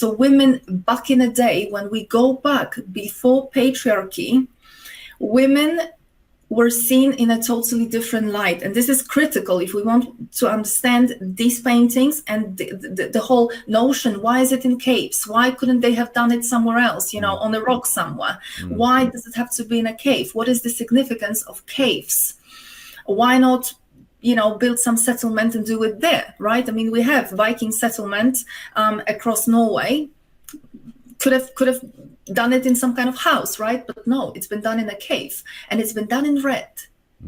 So women back in the day, when we go back before patriarchy, women were seen in a totally different light. And this is critical if we want to understand these paintings and the whole notion. Why is it in caves? Why couldn't they have done it somewhere else, on a rock somewhere? Why does it have to be in a cave? What is the significance of caves? Why not, build some settlement and do it there, right? I mean, we have Viking settlement across Norway. Could have done it in some kind of house, right? But no, it's been done in a cave, and it's been done in red.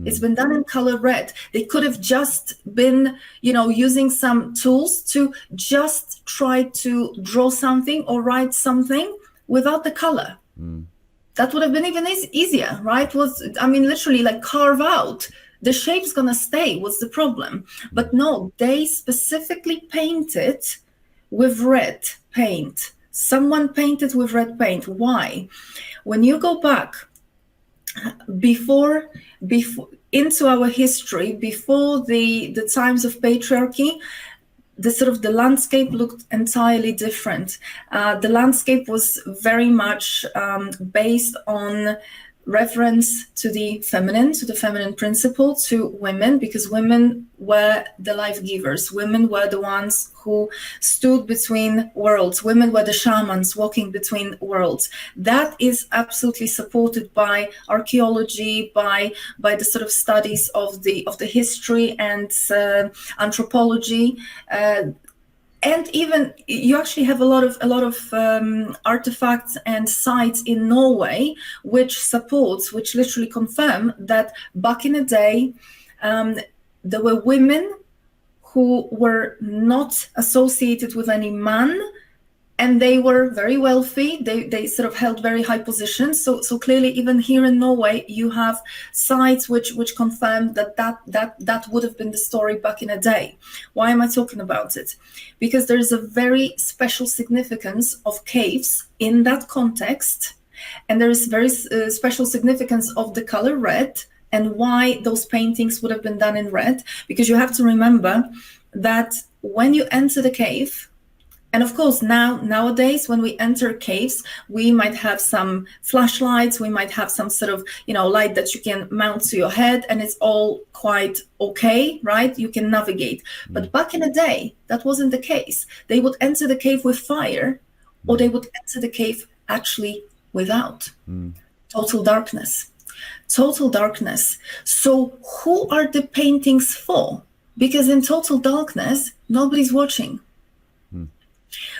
It's been done in color red. They could have just been, using some tools to just try to draw something or write something without the color. That would have been even easier, right? Literally like carve out. The shape's gonna stay. What's the problem? But no, they specifically painted with red paint. Someone painted with red paint. Why? When you go back before into our history, before the times of patriarchy, the landscape looked entirely different. The landscape was very much based on reference to the feminine principle, to women, because women were the life givers. Women were the ones who stood between worlds. Women were the shamans walking between worlds. That is absolutely supported by archaeology, by the sort of studies of the history and anthropology. And even you actually have a lot of artifacts and sites in Norway which literally confirm that back in the day there were women who were not associated with any man, and they were very wealthy. They sort of held very high positions. So clearly, even here in Norway, you have sites which confirm that would have been the story back in a day. Why am I talking about it? Because there is a very special significance of caves in that context, and there is very special significance of the color red and why those paintings would have been done in red. Because you have to remember that when you enter the cave. And of course, nowadays, when we enter caves, we might have some flashlights, we might have some sort of, light that you can mount to your head, and it's all quite okay, right? You can navigate. But back in the day, that wasn't the case. They would enter the cave with fire, or they would enter the cave actually without. Total darkness. Total darkness. So who are the paintings for? Because in total darkness, nobody's watching.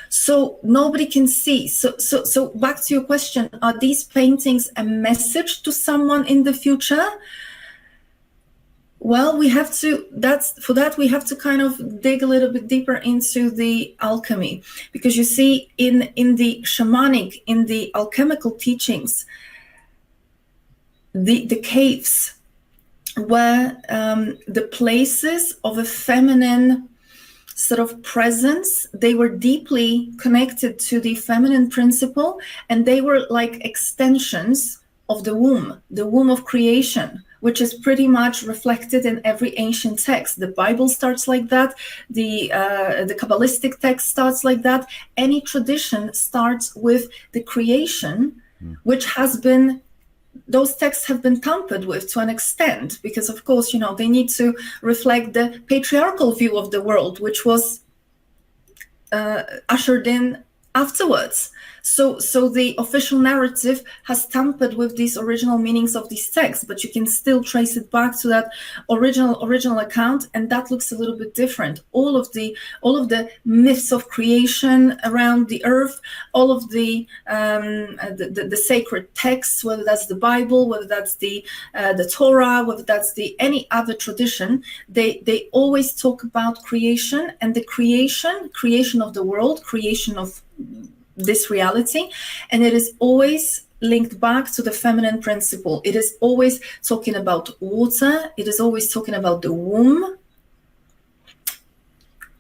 So nobody can see. So back to your question, are these paintings a message to someone in the future? Well, we have to kind of dig a little bit deeper into the alchemy, because you see in the shamanic, in the alchemical teachings, the caves were the places of a feminine sort of presence. They were deeply connected to the feminine principle, and they were like extensions of the womb of creation, which is pretty much reflected in every ancient text. The Bible starts like that. The Kabbalistic text starts like that. Any tradition starts with the creation, which has been, those texts have been tampered with to an extent, because of course, they need to reflect the patriarchal view of the world, which was ushered in afterwards. So the official narrative has tampered with these original meanings of these texts, but you can still trace it back to that original account, and that looks a little bit different. All of the myths of creation around the earth, all of the sacred texts, whether that's the Bible, whether that's the Torah, whether that's any other tradition, they always talk about creation, and the creation of the world, creation of this reality, and it is always linked back to the feminine principle. It is always talking about water. It is always talking about the womb.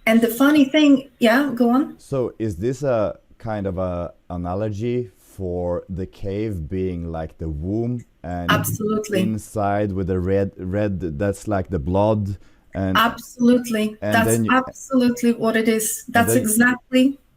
And the funny thing, yeah, go on. So is this a kind of a analogy for the cave being like the womb, and absolutely inside with the red that's like the blood? And absolutely, and that's absolutely what it is. That's exactly